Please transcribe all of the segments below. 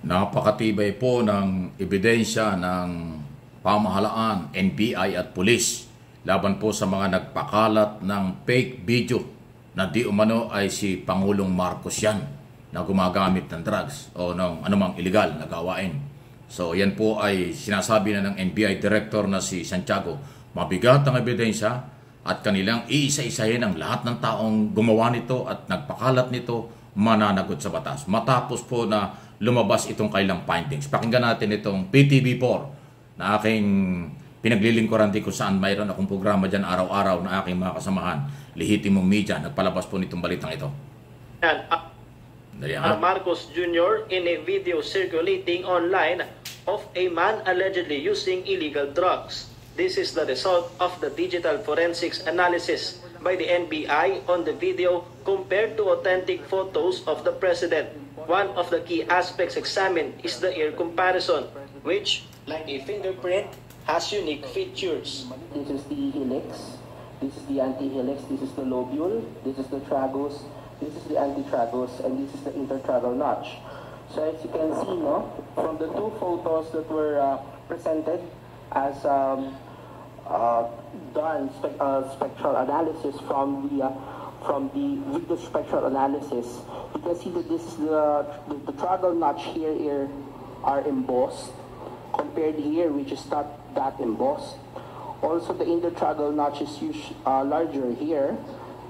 Napakatibay po ng ebidensya ng pamahalaan, NBI at pulis laban po sa mga nagpakalat ng fake video na di umano ay si Pangulong Marcos yan na gumagamit ng drugs o ng anumang illegal na gawain. So yan po ay sinasabi na ng NBI Director na si Santiago. Mabigat ang ebidensya at kanilang iisa-isahin ang lahat ng taong gumawa nito at nagpakalat nito mananagot sa batas. Matapos po na lumabas itong kailang findings. Pakinggan natin itong PTV4 na aking pinaglilingkuran din kung saan mayroon akong programa dyan araw-araw na aking mga kasamahan. Lehitimong media. Nagpalabas po nitong balitang ito. Marcos Jr. in a video circulating online of a man allegedly using illegal drugs. This is the result of the digital forensics analysis by the NBI on the video compared to authentic photos of the president. One of the key aspects examined is the ear comparison, which, like a fingerprint, has unique features. This is the helix, this is the antihelix, this is the lobule, this is the tragus, this is the antitragus, and this is the intertragal notch. So as you can see, no, from the two photos that were presented as done spectral analysis from the video spectral analysis, you can see that this is the tragal notch here are embossed compared here, which is not that embossed. Also, the intertragal notch is larger here.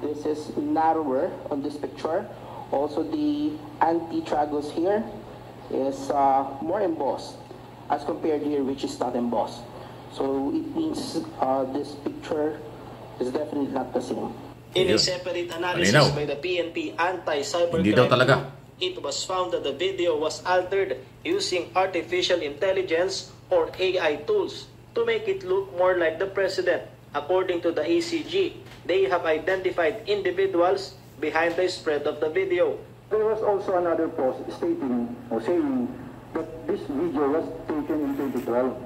This is narrower on this picture. Also, the antitragus here is more embossed as compared here, which is not embossed. So it means this picture is definitely not the same. In a separate analysis by the PNP Anti-Cybercrime Group, it was found that the video was altered using artificial intelligence or AI tools to make it look more like the president. According to the ACG, they have identified individuals behind the spread of the video. There was also another post stating or saying that this video was taken in 2012.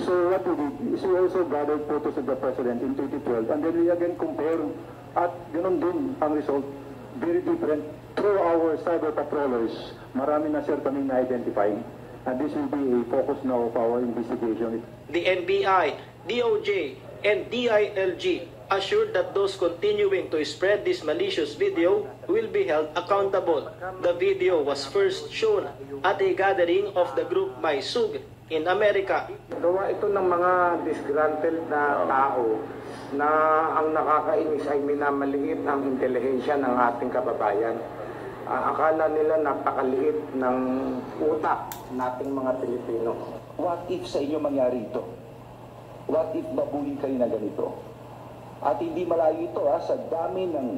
So what we did is we also gathered photos of the president in 2012 and then we again compare at ganun din ang result, very different. Through our cyber patrollers, marami na sir kaming na-identify and this will be a focus now of our investigation. The NBI, DOJ, and DILG assured that those continuing to spread this malicious video will be held accountable. The video was first shown at a gathering of the group Maisug in America. Gawa ito ng mga disgruntled na tao na ang nakakainis ay minamaliit ang intelihensya ng ating kababayan. Akala nila napakaliit ng utak nating mga Pilipino. What if sa inyo mangyari ito? What if babulin kayo na ganito? At hindi malayo ito sa dami ng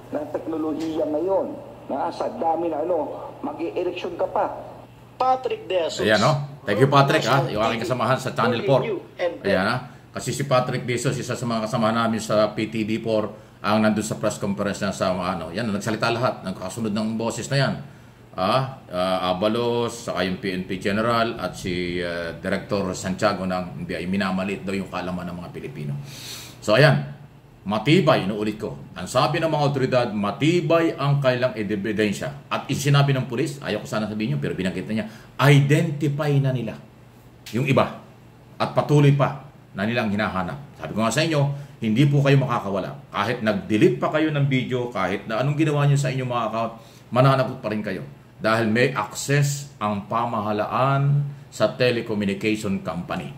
teknolohiya ngayon, sa dami na mag-e-eleksyon ka pa. Patrick De Jesus. Ayan, no? Thank you, Patrick, yung aking kasamahan sa Channel 4. Ayan, kasi si Patrick De Jesus, isa sa mga kasamahan namin sa PTV4, ang nandun sa press conference na sa yan, nagsalita lahat, nagkasunod ng boses na yan. Abalos, saka yung PNP General at si Director Santiago ng NBI, minamalit daw yung kaalaman ng mga Pilipino. So ayan, matibay, inuulit ko. Ang sabi ng mga otoridad, matibay ang kailang ebidensya. At sinabi ng pulis, ayaw ko sana sabihin nyo, pero binanggit na niya, identify na nila yung iba. At patuloy pa na nilang hinahanap. Sabi ko nga sa inyo, hindi po kayo makakawala. Kahit nag-delete pa kayo ng video, kahit na anong ginawa nyo sa inyong mga account, mananagot pa rin kayo. Dahil may access ang pamahalaan sa telecommunication company.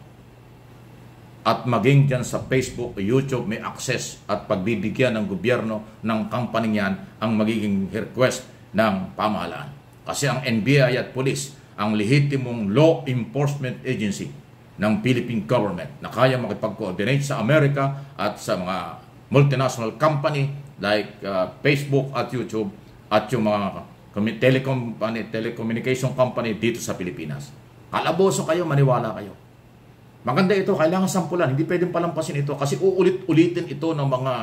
At maging dyan sa Facebook o YouTube, may access at pagbibigyan ng gobyerno ng company yan ang magiging request ng pamahalaan. Kasi ang NBI at police, ang lehitimong law enforcement agency ng Philippine government na kaya makipag-coordinate sa Amerika at sa mga multinational company like Facebook at YouTube at yung mga telecommunication company dito sa Pilipinas. Kalaboso kayo, maniwala kayo. Maganda ito, kailangan sampulan. Hindi pwedeng palampasin ito kasi uulit-ulitin ito ng mga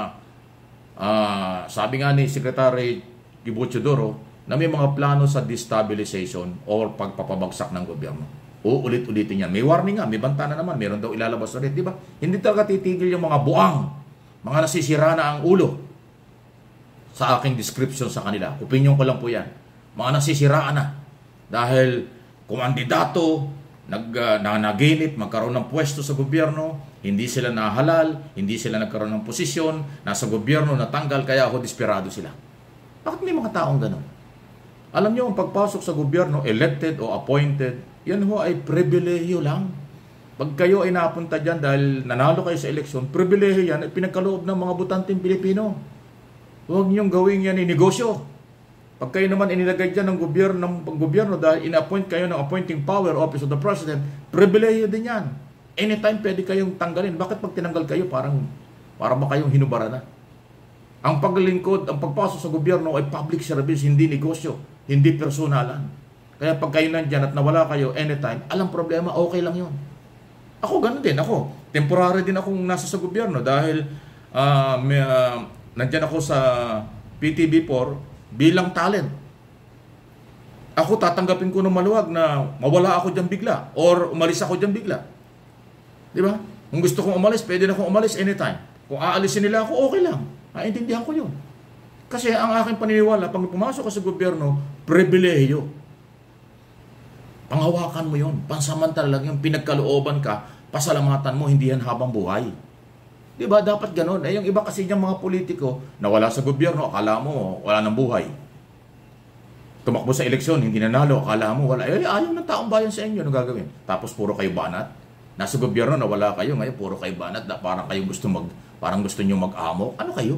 sabi nga ni Secretary Gibuchodoro na may mga plano sa destabilization or pagpapabagsak ng gobyerno. Uulit-ulitin yan. May warning nga, may banta na naman. Meron daw ilalabas ulit, di ba? Hindi talaga titigil yung mga buang, mga nasisira na ang ulo sa aking description sa kanila. Opinion ko lang po yan. Mga nasisiraan na Dahil kumandidato, naginip, magkaroon ng pwesto sa gobyerno, hindi sila nahalal, hindi sila nagkaroon ng posisyon, nasa gobyerno natanggal, kaya ako desperado sila. Bakit may mga taong ganun? Alam nyo, ang pagpasok sa gobyerno, elected o appointed, yan ho ay pribilehiyo lang. Pag kayo ay napunta dyan dahil nanalo kayo sa eleksyon, pribilehiyo yan ay pinagkaloob ng mga butanteng Pilipino. Huwag niyong gawin yan negosyo. Pag kayo naman inilagay dyan ng gobyerno dahil in-appoint kayo ng appointing power, office of the president, pribilehiyo din yan. Anytime pwede kayong tanggalin. Bakit pag tinanggal kayo, para ba kayong hinubara na? Ang paglingkod, ang pagpasok sa gobyerno ay public service, hindi negosyo, hindi personalan. Kaya pag kayo nandyan at nawala kayo anytime, alam problema, okay lang yun. Ako, ganun din. Ako, temporary din akong nasa sa gobyerno dahil nandyan ako sa PTB4 bilang talent. Ako, tatanggapin ko ng maluwag na mawala ako dyan bigla or umalis ako dyan bigla. Di ba? Kung gusto kong umalis, pwede na akong umalis anytime. Kung aalisin nila ako, okay lang. Naintindihan ko yun. Kasi ang aking paniniwala, pag pumasok ka sa gobyerno, pribilehiyo. Panghawakan mo yun. Pansamantala lang yung pinagkalooban ka, pasalamatan mo, hindi yan habang buhay. Di ba? Dapat ganun. Yung iba kasi niyang mga politiko, nawala sa gobyerno, akala mo, wala ng buhay. Tumakbo sa eleksyon, hindi nanalo, akala mo, wala. Ayaw ng taong bayan sa inyo, ano gagawin? Tapos puro kayo banat. Nasa gobyerno, nawala kayo, ngayon puro kayo banat, parang kayo parang gusto nyo mag-amo. Ano kayo?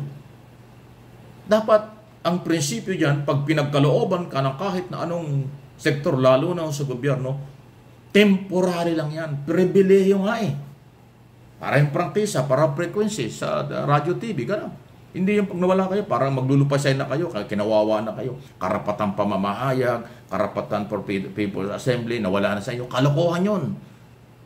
Dapat, ang prinsipyo dyan, pag pinagkalooban ka ng kahit na anong sektor, lalo na sa gobyerno, temporary lang yan. Pribilehiyo nga eh. Para yung prangtisa, para frequency sa radio TV, gano'n. Hindi yung pag nawala kayo, parang maglulupasay na kayo, kinawawa na kayo. Karapatan pamamahayag, karapatan for People's Assembly, nawala na sa inyo. Kalokohan yun.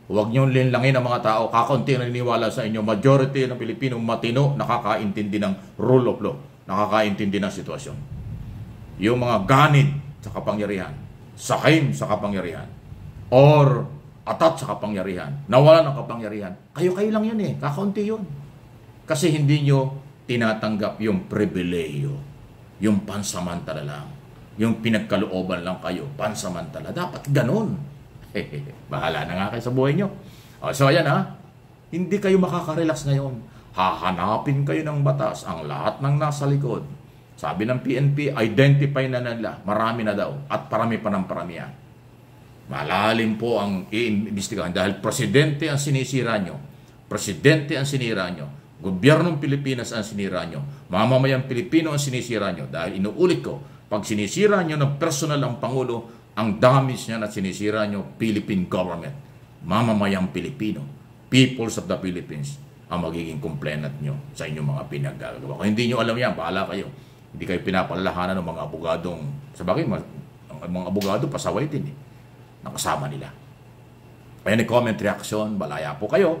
Huwag niyong linlangin ang mga tao. Kakaunti na niniwala sa inyo. Majority ng Pilipino matino, nakakaintindi ng rule of law. Nakakaintindi ng sitwasyon. Yung mga ganid sa kapangyarihan, sakim sa kapangyarihan, or atat sa kapangyarihan, nawala ng kapangyarihan, kayo-kayo lang yun eh. Kakaunti yun. Kasi hindi nyo tinatanggap yung pribilehiyo, yung pansamantala lang, yung pinagkalooban lang kayo, pansamantala. Dapat ganun. Bahala na nga kayo sa buhay nyo. So ayan ha, hindi kayo makaka-relax ngayon. Hahanapin kayo ng batas, ang lahat ng nasa likod. Sabi ng PNP, identify na nila, marami na daw, at parami pa ng paramihan. Malalim po ang iimbestigahan dahil presidente ang sinisira nyo. Presidente ang sinira nyo. Gobyernong Pilipinas ang sinira nyo. Mamamayang Pilipino ang sinisira nyo. Dahil inuulit ko, pag sinisira nyo ng personal ang Pangulo, ang damage niya na sinisira nyo, Philippine government, mamamayang Pilipino, peoples of the Philippines, ang magiging complainant nyo sa inyong mga pinagagawa. Kung hindi nyo alam yan, bahala kayo. Hindi kayo pinapalalahanan ng mga abogadong, sabagay, mga abogado, pasaway din eh, nakasama nila. Any comment, reaction, balaya po kayo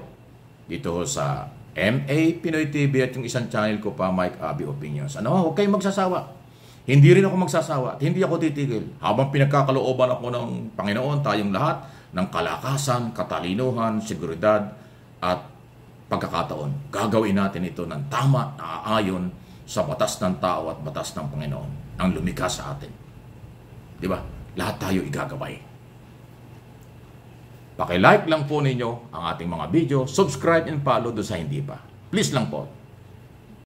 dito sa MA Pinoy TV at yung isang channel ko pa, Mike Abby Opinions. Huwag kayong magsasawa. Hindi rin ako magsasawa at hindi ako titigil. Habang pinagkakalooban ako ng Panginoon, tayong lahat, ng kalakasan, katalinuhan, seguridad, at pagkakataon. Gagawin natin ito ng tama, naaayon sa batas ng tao at batas ng Panginoon ang lumikha sa atin. Di ba? Lahat tayo igagabay. Paki-like lang po ninyo ang ating mga video, subscribe and follow doon sa hindi pa. Please lang po.